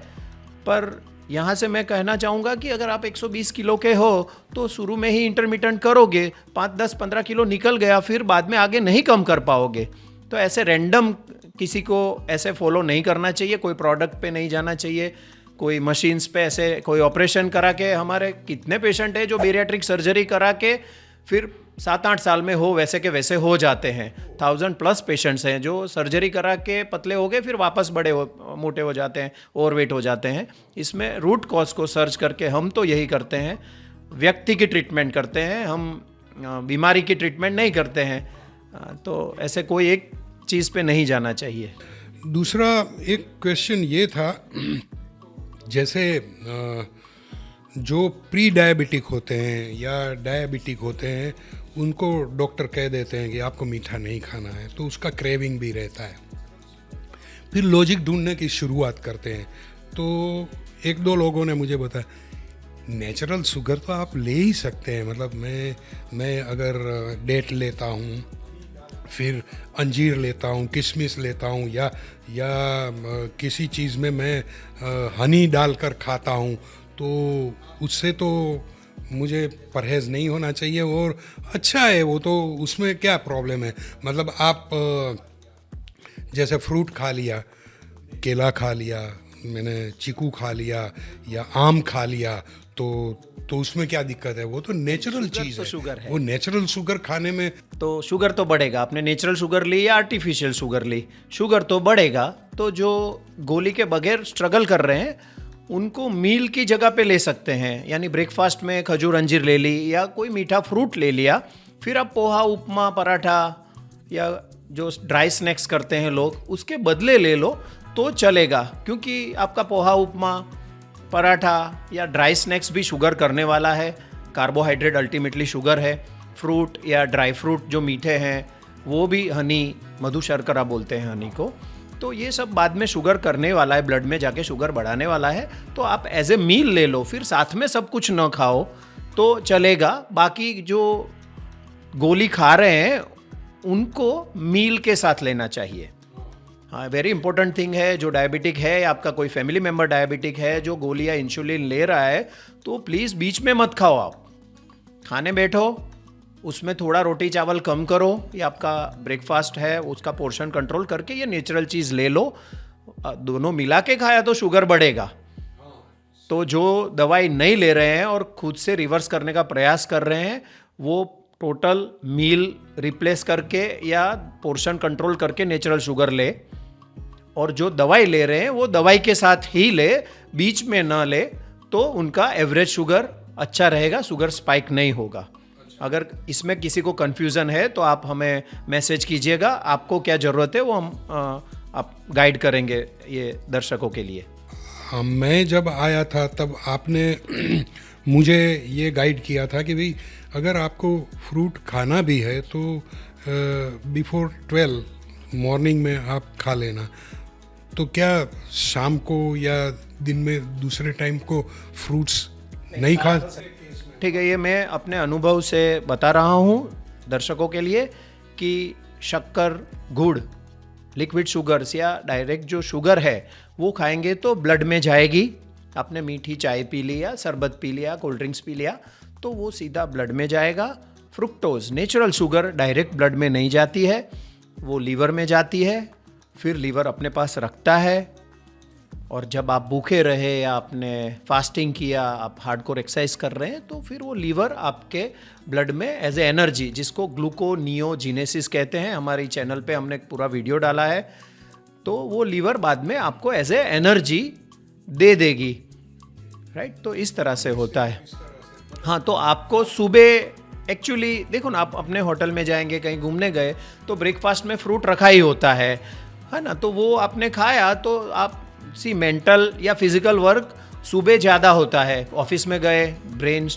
पर यहाँ से मैं कहना चाहूँगा कि अगर आप 120 किलो के हो तो शुरू में ही इंटरमिटेंट करोगे, 5, 10, 15 किलो निकल गया, फिर बाद में आगे नहीं कम कर पाओगे। तो ऐसे रैंडम किसी को ऐसे फॉलो नहीं करना चाहिए, कोई प्रोडक्ट पे नहीं जाना चाहिए, कोई मशीन्स पे ऐसे कोई ऑपरेशन करा के। हमारे कितने पेशेंट हैं जो बेरियाट्रिक सर्जरी करा के फिर 7-8 साल में हो वैसे के वैसे हो जाते हैं। 1000+ पेशेंट्स हैं जो सर्जरी करा के पतले हो गए, फिर वापस मोटे हो जाते हैं, ओवरवेट हो जाते हैं। इसमें रूट कॉज को सर्च करके हम तो यही करते हैं, व्यक्ति की ट्रीटमेंट करते हैं, हम बीमारी की ट्रीटमेंट नहीं करते हैं। तो ऐसे कोई एक चीज़ पे नहीं जाना चाहिए। दूसरा एक क्वेश्चन ये था, जैसे जो प्री डायबिटिक होते हैं या डायबिटिक होते हैं उनको डॉक्टर कह देते हैं कि आपको मीठा नहीं खाना है, तो उसका क्रेविंग भी रहता है। फिर लॉजिक ढूंढने की शुरुआत करते हैं। तो 1-2 लोगों ने मुझे बताया नेचुरल शुगर तो आप ले ही सकते हैं, मतलब मैं अगर डेट लेता हूँ, फिर अंजीर लेता हूँ, किशमिश लेता हूँ, या किसी चीज़ में मैं हनी डालकर खाता हूँ, तो उससे तो मुझे परहेज़ नहीं होना चाहिए और अच्छा है वो, तो उसमें क्या प्रॉब्लम है? मतलब आप जैसे फ्रूट खा लिया, केला खा लिया, मैंने चीकू खा लिया या आम खा लिया, तो उसमें क्या दिक्कत है? वो तो नेचुरल चीज़ है, शुगर है। वो नेचुरल शुगर खाने में तो शुगर तो बढ़ेगा। आपने नेचुरल शुगर ली या आर्टिफिशियल शुगर ली, शुगर तो बढ़ेगा। तो जो गोली के बगैर स्ट्रगल कर रहे हैं उनको मील की जगह पे ले सकते हैं, यानी ब्रेकफास्ट में खजूर अंजीर ले ली या कोई मीठा फ्रूट ले लिया, फिर आप पोहा, उपमा, पराठा या जो ड्राई स्नैक्स करते हैं लोग, उसके बदले ले लो, तो चलेगा, क्योंकि आपका पोहा, उपमा, पराठा या ड्राई स्नैक्स भी शुगर करने वाला है। कार्बोहाइड्रेट अल्टीमेटली शुगर है। फ्रूट या ड्राई फ्रूट जो मीठे हैं वो भी, हनी, मधु शर्करा बोलते हैं हनी को, तो ये सब बाद में शुगर करने वाला है, ब्लड में जाके शुगर बढ़ाने वाला है। तो आप एज ए मील ले लो, फिर साथ में सब कुछ न खाओ तो चलेगा। बाकी जो गोली खा रहे हैं उनको मील के साथ लेना चाहिए। हाँ, वेरी इंपॉर्टेंट थिंग है। जो डायबिटिक है या आपका कोई फैमिली मेम्बर डायबिटिक है जो गोली या इंसुलिन ले रहा है, तो प्लीज़ बीच में मत खाओ। आप खाने बैठो, उसमें थोड़ा रोटी चावल कम करो, या आपका ब्रेकफास्ट है उसका पोर्शन कंट्रोल करके ये नेचुरल चीज़ ले लो। दोनों मिला के खाया तो शुगर बढ़ेगा। तो जो दवाई नहीं ले रहे हैं और खुद से रिवर्स करने का प्रयास कर रहे हैं, वो टोटल मील रिप्लेस करके या पोर्शन कंट्रोल करके नेचुरल शुगर ले, और जो दवाई ले रहे हैं वो दवाई के साथ ही ले, बीच में ना ले, तो उनका एवरेज शुगर अच्छा रहेगा, शुगर स्पाइक नहीं होगा। अगर इसमें किसी को कन्फ्यूज़न है तो आप हमें मैसेज कीजिएगा, आपको क्या ज़रूरत है वो हम आप गाइड करेंगे ये दर्शकों के लिए। मैं जब आया था तब आपने मुझे ये गाइड किया था कि भाई अगर आपको फ्रूट खाना भी है तो बिफोर 12 मॉर्निंग में आप खा लेना। तो क्या शाम को या दिन में दूसरे टाइम को फ्रूट्स नहीं खा? ठीक है, ये मैं अपने अनुभव से बता रहा हूँ दर्शकों के लिए कि शक्कर, गुड़, लिक्विड शुगर्स या डायरेक्ट जो शुगर है वो खाएंगे तो ब्लड में जाएगी। आपने मीठी चाय पी ली या शरबत पी लिया, कोल्ड ड्रिंक्स पी लिया, तो वो सीधा ब्लड में जाएगा। Fructose, natural sugar, direct blood में नहीं जाती है, वो लीवर में जाती है, फिर लीवर अपने पास रखता है। और जब आप भूखे रहे या आपने फास्टिंग किया, आप हार्डकोर एक्सरसाइज कर रहे हैं, तो फिर वो लीवर आपके ब्लड में एज ए एनर्जी, जिसको ग्लूकोनियोजेनेसिस कहते हैं, हमारी चैनल पे हमने एक पूरा वीडियो डाला है, तो वो लीवर बाद में आपको एज ए एनर्जी दे देगी। राइट, तो इस तरह से होता है। हाँ, तो आपको सुबह एक्चुअली देखो ना, आप अपने होटल में जाएंगे, कहीं घूमने गए, तो ब्रेकफास्ट में फ्रूट रखा ही होता है ना, तो वो आपने खाया, तो आप मेंटल या फिजिकल वर्क सुबह ज़्यादा होता है। ऑफिस में गए, ब्रेन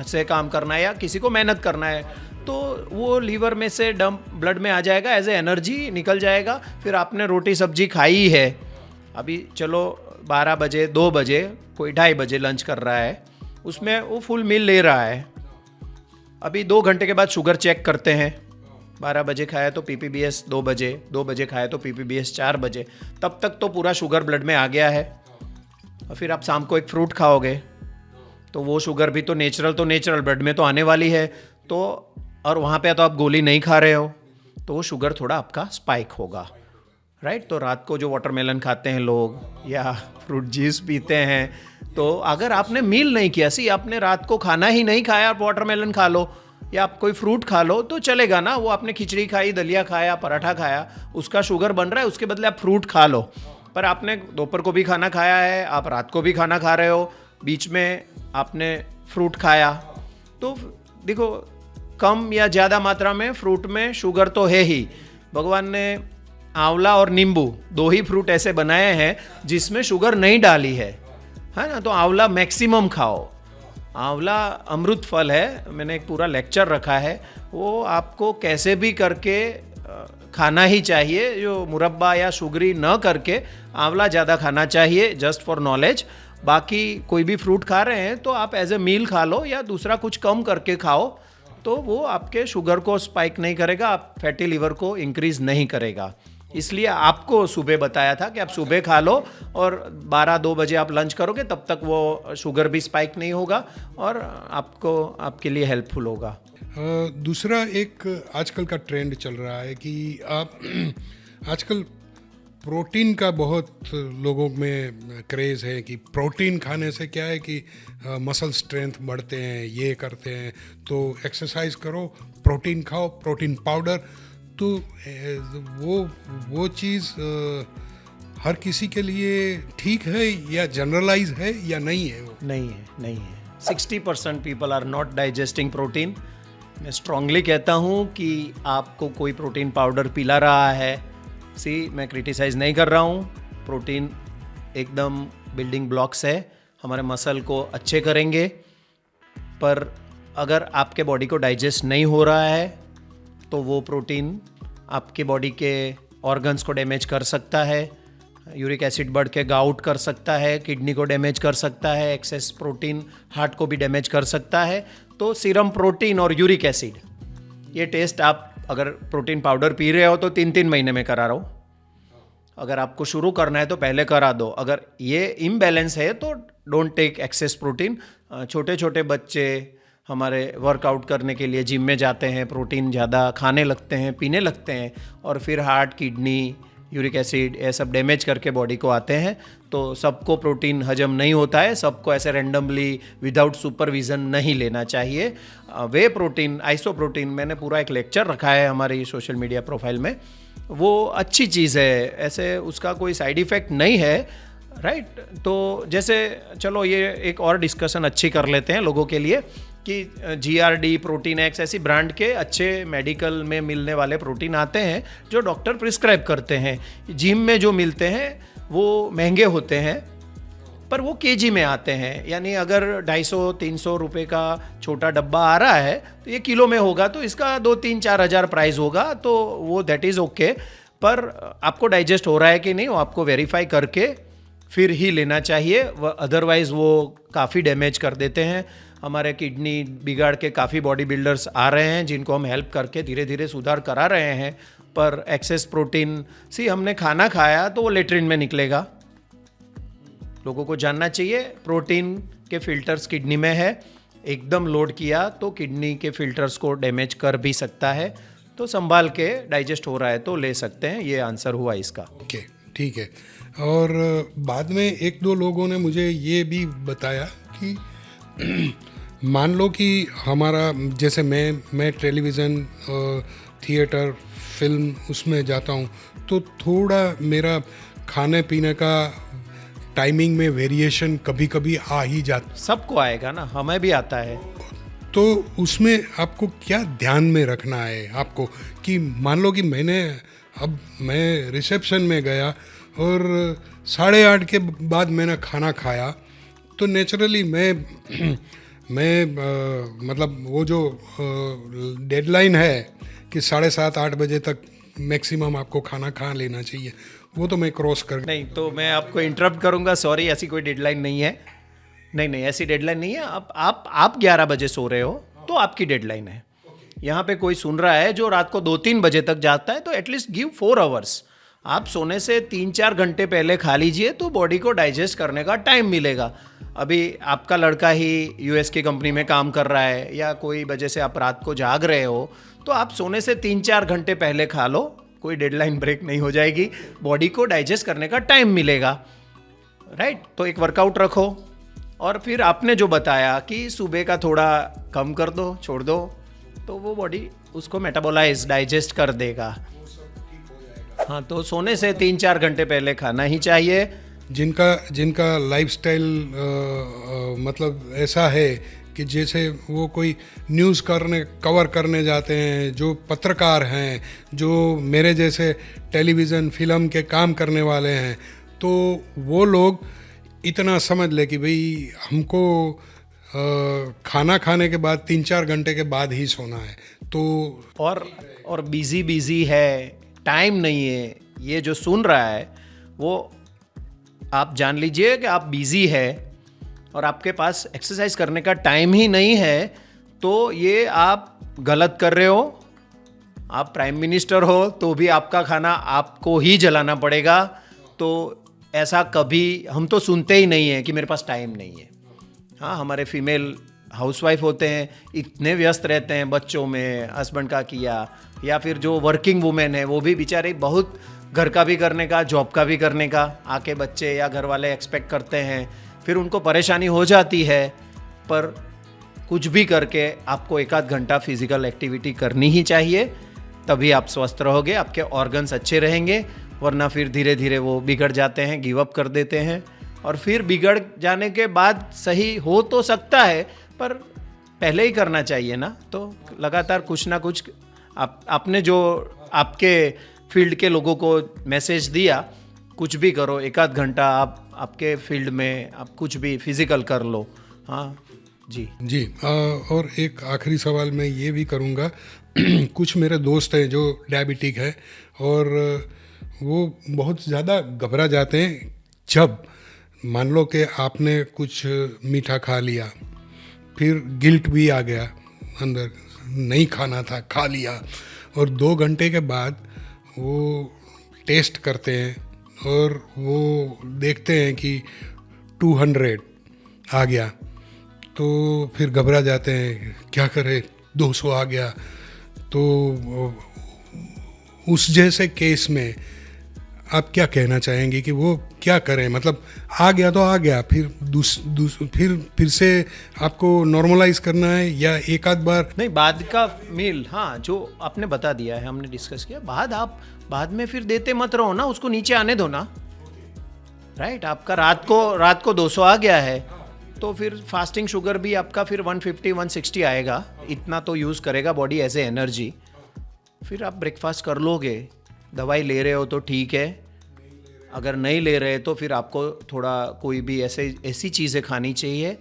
से काम करना है या किसी को मेहनत करना है, तो वो लीवर में से डंप ब्लड में आ जाएगा, एज ए एनर्जी निकल जाएगा। फिर आपने रोटी सब्जी खाई है, अभी चलो 12 बजे, 2 बजे, कोई 2:30 बजे लंच कर रहा है, उसमें वो फुल मील ले रहा है। अभी 2 घंटे के बाद शुगर चेक करते हैं, 12 बजे खाया तो PPBS 2 बजे, 2 बजे खाया तो PPBS 4 बजे, तब तक तो पूरा शुगर ब्लड में आ गया है। और फिर आप शाम को एक फ्रूट खाओगे तो वो शुगर भी तो नेचुरल ब्लड में तो आने वाली है, तो और वहाँ पे तो आप गोली नहीं खा रहे हो, तो वो शुगर थोड़ा आपका स्पाइक होगा। राइट, तो रात को जो वाटरमेलन खाते हैं लोग या फ्रूट जूस पीते हैं, तो अगर आपने मील नहीं किया, आपने रात को खाना ही नहीं खाया, आप वाटरमेलन खा लो या आप कोई फ्रूट खा लो तो चलेगा ना। वो आपने खिचड़ी खाई, दलिया खाया, पराठा खाया, उसका शुगर बन रहा है, उसके बदले आप फ्रूट खा लो। पर आपने दोपहर को भी खाना खाया है, आप रात को भी खाना खा रहे हो, बीच में आपने फ्रूट खाया, तो देखो कम या ज़्यादा मात्रा में फ्रूट में शुगर तो है ही। भगवान ने आंवला और नींबू 2 ही फ्रूट ऐसे बनाए हैं जिसमें शुगर नहीं डाली है ना, तो आंवला मैक्सिमम खाओ। आंवला अमृत फल है, मैंने एक पूरा लेक्चर रखा है, वो आपको कैसे भी करके खाना ही चाहिए। जो मुरब्बा या शुगरी न करके आंवला ज़्यादा खाना चाहिए, जस्ट फॉर नॉलेज। बाकी कोई भी फ्रूट खा रहे हैं तो आप एज ए मील खा लो या दूसरा कुछ कम करके खाओ, तो वो आपके शुगर को स्पाइक नहीं करेगा, आप फैटी लिवर को इंक्रीज नहीं करेगा। इसलिए आपको सुबह बताया था कि आप सुबह खा लो और 12-2 बजे आप लंच करोगे, तब तक वो शुगर भी स्पाइक नहीं होगा और आपके लिए हेल्पफुल होगा। दूसरा एक आजकल का ट्रेंड चल रहा है कि आप आजकल प्रोटीन का बहुत लोगों में क्रेज़ है कि प्रोटीन खाने से क्या है कि मसल स्ट्रेंथ बढ़ते हैं, ये करते हैं, तो एक्सरसाइज करो, प्रोटीन खाओ, प्रोटीन पाउडर। तो वो चीज़ हर किसी के लिए ठीक है या जनरलाइज है या नहीं है? वो नहीं है। 60% people are not digesting protein. मैं स्ट्रांगली कहता हूँ कि आपको कोई प्रोटीन पाउडर पिला रहा है, मैं क्रिटिसाइज़ नहीं कर रहा हूँ, प्रोटीन एकदम बिल्डिंग ब्लॉक्स है, हमारे मसल को अच्छे करेंगे। पर अगर आपके बॉडी को डाइजेस्ट नहीं हो रहा है तो वो प्रोटीन आपके बॉडी के ऑर्गन्स को डैमेज कर सकता है, यूरिक एसिड बढ़ के गाउट कर सकता है, किडनी को डैमेज कर सकता है, एक्सेस प्रोटीन हार्ट को भी डैमेज कर सकता है। तो सीरम प्रोटीन और यूरिक एसिड ये टेस्ट आप अगर प्रोटीन पाउडर पी रहे हो तो 3-3 महीने में करा रहो। अगर आपको शुरू करना है तो पहले करा दो। अगर ये इम्बैलेंस है तो डोंट टेक एक्सेस प्रोटीन। छोटे छोटे बच्चे हमारे वर्कआउट करने के लिए जिम में जाते हैं, प्रोटीन ज़्यादा खाने लगते हैं, पीने लगते हैं और फिर हार्ट, किडनी, यूरिक एसिड ये सब डैमेज करके बॉडी को आते हैं। तो सबको प्रोटीन हजम नहीं होता है, सबको ऐसे रैंडमली विदाउट सुपरविज़न नहीं लेना चाहिए। वे प्रोटीन, आइसोप्रोटीन, मैंने पूरा एक लेक्चर रखा है हमारी सोशल मीडिया प्रोफाइल में। वो अच्छी चीज़ है, ऐसे उसका कोई साइड इफ़ेक्ट नहीं है, राइट। तो जैसे चलो ये एक और डिस्कशन अच्छी कर लेते हैं लोगों के लिए कि GRD, प्रोटीन एक्स ऐसी ब्रांड के अच्छे मेडिकल में मिलने वाले प्रोटीन आते हैं जो डॉक्टर प्रिस्क्राइब करते हैं। जिम में जो मिलते हैं वो महंगे होते हैं पर वो केजी में आते हैं, यानी अगर 250-300 रुपये का छोटा डब्बा आ रहा है तो ये किलो में होगा तो इसका 2-3-4 हज़ार प्राइस होगा, तो वो दैट इज़ ओके। पर आपको डाइजेस्ट हो रहा है कि नहीं वो आपको वेरीफाई करके फिर ही लेना चाहिए, अदरवाइज़ वो काफ़ी डैमेज कर देते हैं। हमारे किडनी बिगाड़ के काफ़ी बॉडी बिल्डर्स आ रहे हैं जिनको हम हेल्प करके धीरे धीरे सुधार करा रहे हैं। पर एक्सेस प्रोटीन हमने खाना खाया तो वो लेट्रिन में निकलेगा। लोगों को जानना चाहिए प्रोटीन के फिल्टर्स किडनी में है, एकदम लोड किया तो किडनी के फिल्टर्स को डैमेज कर भी सकता है। तो संभाल के डाइजेस्ट हो रहा है तो ले सकते हैं। ये आंसर हुआ इसका। ओके, ठीक है। और बाद में 1-2 लोगों ने मुझे ये भी बताया कि मान लो कि हमारा जैसे मैं टेलीविज़न, थिएटर, फिल्म उसमें जाता हूँ तो थोड़ा मेरा खाने पीने का टाइमिंग में वेरिएशन कभी कभी आ ही जाता। सबको आएगा ना, हमें भी आता है। तो उसमें आपको क्या ध्यान में रखना है आपको कि मान लो कि मैं रिसेप्शन में गया और 8:30 के बाद मैंने खाना खाया तो नेचुरली मैं मतलब वो जो डेडलाइन है कि 7:30-8 बजे तक मैक्सिमम आपको खाना खा लेना चाहिए, वो तो मैं क्रॉस कर नहीं। तो मैं आपको इंटरप्ट करूंगा, सॉरी, ऐसी कोई डेडलाइन नहीं है। नहीं, ऐसी डेडलाइन नहीं है। आप 11 बजे सो रहे हो तो आपकी डेडलाइन है। यहाँ पे कोई सुन रहा है जो रात को 2-3 बजे तक जाता है तो एटलीस्ट गिव 4 आवर्स। आप सोने से 3-4 घंटे पहले खा लीजिए तो बॉडी को डाइजेस्ट करने का टाइम मिलेगा। अभी आपका लड़का ही US की कंपनी में काम कर रहा है या कोई वजह से आप रात को जाग रहे हो तो आप सोने से 3-4 घंटे पहले खा लो, कोई डेडलाइन ब्रेक नहीं हो जाएगी, बॉडी को डाइजेस्ट करने का टाइम मिलेगा, राइट। तो एक वर्कआउट रखो और फिर आपने जो बताया कि सुबह का थोड़ा कम कर दो, छोड़ दो, तो वो बॉडी उसको मेटाबोलाइज, डाइजेस्ट कर देगा। हाँ, तो सोने से 3-4 घंटे पहले खाना ही चाहिए। जिनका लाइफस्टाइल मतलब ऐसा है कि जैसे वो कोई न्यूज़ कवर करने जाते हैं, जो पत्रकार हैं, जो मेरे जैसे टेलीविज़न फिल्म के काम करने वाले हैं, तो वो लोग इतना समझ ले कि भाई हमको खाना खाने के बाद 3-4 घंटे के बाद ही सोना है। तो और बिजी है, टाइम नहीं है, ये जो सुन रहा है वो आप जान लीजिए कि आप बिजी है और आपके पास एक्सरसाइज करने का टाइम ही नहीं है, तो ये आप गलत कर रहे हो। आप प्राइम मिनिस्टर हो तो भी आपका खाना आपको ही जलाना पड़ेगा। तो ऐसा कभी हम तो सुनते ही नहीं है कि मेरे पास टाइम नहीं है। हाँ, हमारे फीमेल हाउसवाइफ होते हैं, इतने व्यस्त रहते हैं बच्चों में, हस्बैंड का किया, या फिर जो वर्किंग वुमेन है वो भी बेचारे बहुत घर का भी करने का, जॉब का भी करने का, आके बच्चे या घर वाले एक्सपेक्ट करते हैं, फिर उनको परेशानी हो जाती है। पर कुछ भी करके आपको 1-8 घंटा फिजिकल एक्टिविटी करनी ही चाहिए, तभी आप स्वस्थ रहोगे, आपके ऑर्गन्स अच्छे रहेंगे। वरना फिर धीरे धीरे वो बिगड़ जाते हैं, गिव अप कर देते हैं, और फिर बिगड़ जाने के बाद सही हो तो सकता है पर पहले ही करना चाहिए ना। तो लगातार कुछ ना कुछ आपने जो आपके फील्ड के लोगों को मैसेज दिया कुछ भी करो, एक आध घंटा आप आपके फील्ड में आप कुछ भी फिजिकल कर लो। हाँ जी जी। और एक आखिरी सवाल मैं ये भी करूँगा कुछ मेरे दोस्त हैं जो डायबिटिक है और वो बहुत ज़्यादा घबरा जाते हैं जब मान लो कि आपने कुछ मीठा खा लिया, फिर गिल्ट भी आ गया अंदर, नहीं खाना था खा लिया, और 2 घंटे के बाद वो टेस्ट करते हैं और वो देखते हैं कि 200 आ गया, तो फिर घबरा जाते हैं क्या करें 200 आ गया। तो उस जैसे केस में आप क्या कहना चाहेंगे कि वो क्या करें? मतलब आ गया तो आ गया, फिर फिर से आपको नॉर्मलाइज करना है या एक आध बार? नहीं, बाद का मील, हाँ जो आपने बता दिया है, हमने डिस्कस किया, आप बाद में फिर देते मत रहो ना, उसको नीचे आने दो ना। राइट, आपका रात को 200 आ गया है तो फिर फास्टिंग शुगर भी आपका फिर 150 160 आएगा, इतना तो यूज़ करेगा बॉडी एज ए एनर्जी। फिर आप ब्रेकफास्ट कर लोगे, दवाई ले रहे हो तो ठीक है, अगर नहीं ले रहे तो फिर आपको थोड़ा कोई भी ऐसी चीज़ें खानी चाहिए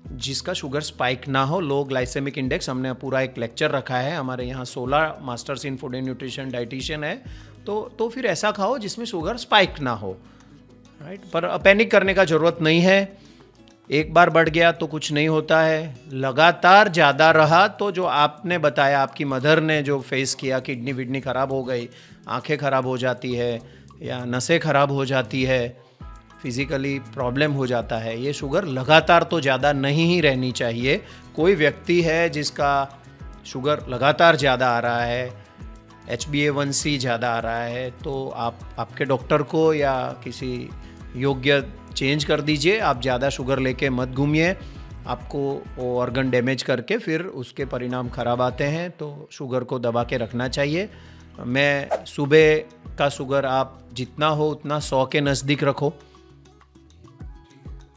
जिसका शुगर स्पाइक ना हो। लो ग्लाइसेमिक इंडेक्स, हमने पूरा एक लेक्चर रखा है, हमारे यहाँ 16 masters in food and nutrition dietitian है, तो फिर ऐसा खाओ जिसमें शुगर स्पाइक ना हो। राइट, पर पैनिक करने का ज़रूरत नहीं है, एक बार बढ़ गया तो कुछ नहीं होता है, लगातार ज़्यादा रहा तो जो आपने बताया, आपकी मदर ने जो फेस किया, किडनी विडनी ख़राब हो गई, आंखें ख़राब हो जाती है या नसें ख़राब हो जाती है, फिज़िकली प्रॉब्लम हो जाता है, ये शुगर लगातार तो ज़्यादा नहीं ही रहनी चाहिए। कोई व्यक्ति है जिसका शुगर लगातार ज़्यादा आ रहा है, HbA1c ज़्यादा आ रहा है, तो आप आपके डॉक्टर को या किसी योग्य चेंज कर दीजिए। आप ज़्यादा शुगर लेके मत घूमिए, आपको वो ऑर्गन डैमेज करके फिर उसके परिणाम खराब आते हैं, तो शुगर को दबा के रखना चाहिए। मैं सुबह का शुगर आप जितना हो उतना 100 के नज़दीक रखो,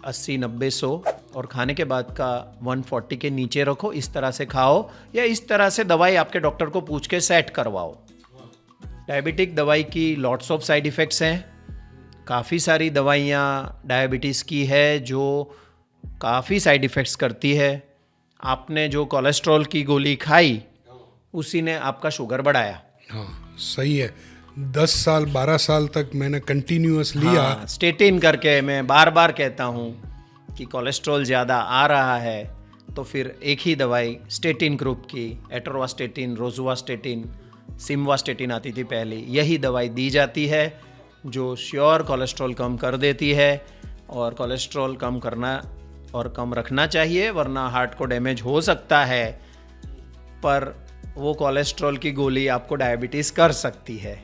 80 90 100, और खाने के बाद का 140 के नीचे रखो। इस तरह से खाओ या इस तरह से दवाई आपके डॉक्टर को पूछ के सेट करवाओ। डायबिटिक दवाई की लॉट्स ऑफ साइड इफ़ेक्ट्स हैं, काफ़ी सारी दवाइयाँ डायबिटीज़ की है जो काफ़ी साइड इफ़ेक्ट्स करती है। आपने जो कोलेस्ट्रॉल की गोली खाई उसी ने आपका शुगर बढ़ाया। हाँ सही है, 10 साल 12 साल तक मैंने कंटिन्यूअस लिया। हाँ, स्टेटिन करके मैं बार बार कहता हूँ कि कोलेस्ट्रॉल ज़्यादा आ रहा है तो फिर एक ही दवाई स्टेटिन ग्रुप की, एटोरवास्टेटिन, रोजुवास्टेटिन, सिमवास्टेटिन आती थी पहले, यही दवाई दी जाती है जो श्योर कोलेस्ट्रॉल कम कर देती है। और कोलेस्ट्रॉल कम करना और कम रखना चाहिए, वरना हार्ट को डैमेज हो सकता है, पर वो कोलेस्ट्रॉल की गोली आपको डायबिटीज़ कर सकती है।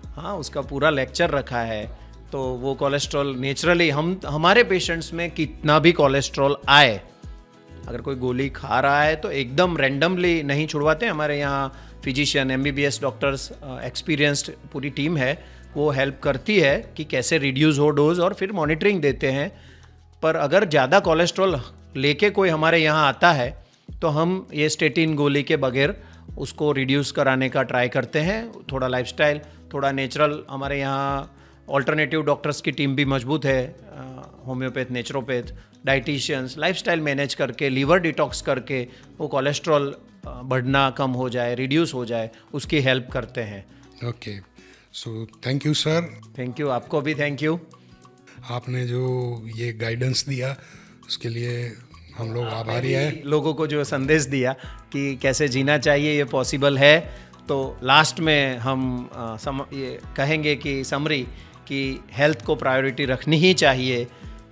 हाँ, उसका पूरा लेक्चर रखा है। तो वो कोलेस्ट्रॉल नेचुरली हमारे पेशेंट्स में कितना भी कोलेस्ट्रॉल आए, अगर कोई गोली खा रहा है तो एकदम रैंडमली नहीं छुड़वाते। हमारे यहाँ फिजिशियन, MBBS डॉक्टर्स, एक्सपीरियंस्ड पूरी टीम है, वो हेल्प करती है कि कैसे रिड्यूस हो डोज, और फिर मॉनिटरिंग देते हैं। पर अगर ज़्यादा कोलेस्ट्रॉल लेके कोई हमारे यहाँ आता है तो हम ये स्टेटिन गोली के बगैर उसको रिड्यूस कराने का ट्राई करते हैं। थोड़ा लाइफस्टाइल, थोड़ा नेचुरल, हमारे यहाँ ऑल्टरनेटिव डॉक्टर्स की टीम भी मजबूत है, homeopath, naturopath, dietitians, lifestyle manage करके, लीवर डिटॉक्स करके वो कोलेस्ट्रॉल बढ़ना कम हो जाए, रिड्यूस हो जाए, उसकी हेल्प करते हैं। Okay, so thank you sir. Thank you, आपको भी थैंक यू। आपने जो ये गाइडेंस दिया उसके लिए हम लोग आभारी हैं। लोगों को जो संदेश दिया कि कैसे जीना चाहिए, ये पॉसिबल है। तो लास्ट में हम ये कहेंगे कि समरी कि हेल्थ को प्रायोरिटी रखनी ही चाहिए।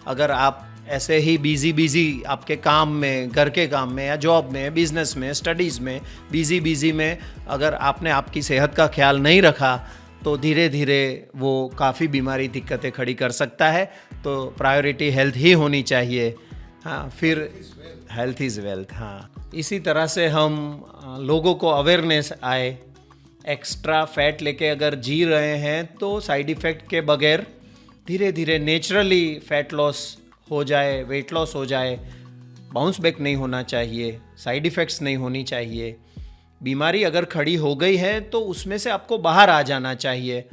अगर आप ऐसे ही बिजी आपके काम में, घर के काम में या जॉब में, बिजनेस में, स्टडीज़ में बिजी में अगर आपने आपकी सेहत का ख्याल नहीं रखा तो धीरे धीरे वो काफ़ी बीमारी, दिक्कतें खड़ी कर सकता है। तो प्रायोरिटी हेल्थ ही होनी चाहिए। हाँ, फिर हेल्थ इज़ वेल्थ। हाँ, इसी तरह से हम लोगों को अवेयरनेस आए। एक्स्ट्रा फैट लेके अगर जी रहे हैं तो साइड इफ़ेक्ट के बगैर धीरे धीरे नेचुरली फैट लॉस हो जाए, वेट लॉस हो जाए, बाउंस बैक नहीं होना चाहिए, साइड इफ़ेक्ट्स नहीं होनी चाहिए। बीमारी अगर खड़ी हो गई है तो उसमें से आपको बाहर आ जाना चाहिए,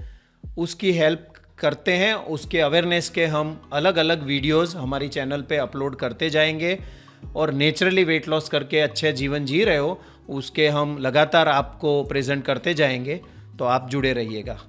उसकी हेल्प करते हैं उसके अवेयरनेस के हम अलग अलग वीडियोस हमारी चैनल पे अपलोड करते जाएंगे, और नेचुरली वेट लॉस करके अच्छे जीवन जी रहे हो उसके हम लगातार आपको प्रेजेंट करते जाएंगे। तो आप जुड़े रहिएगा।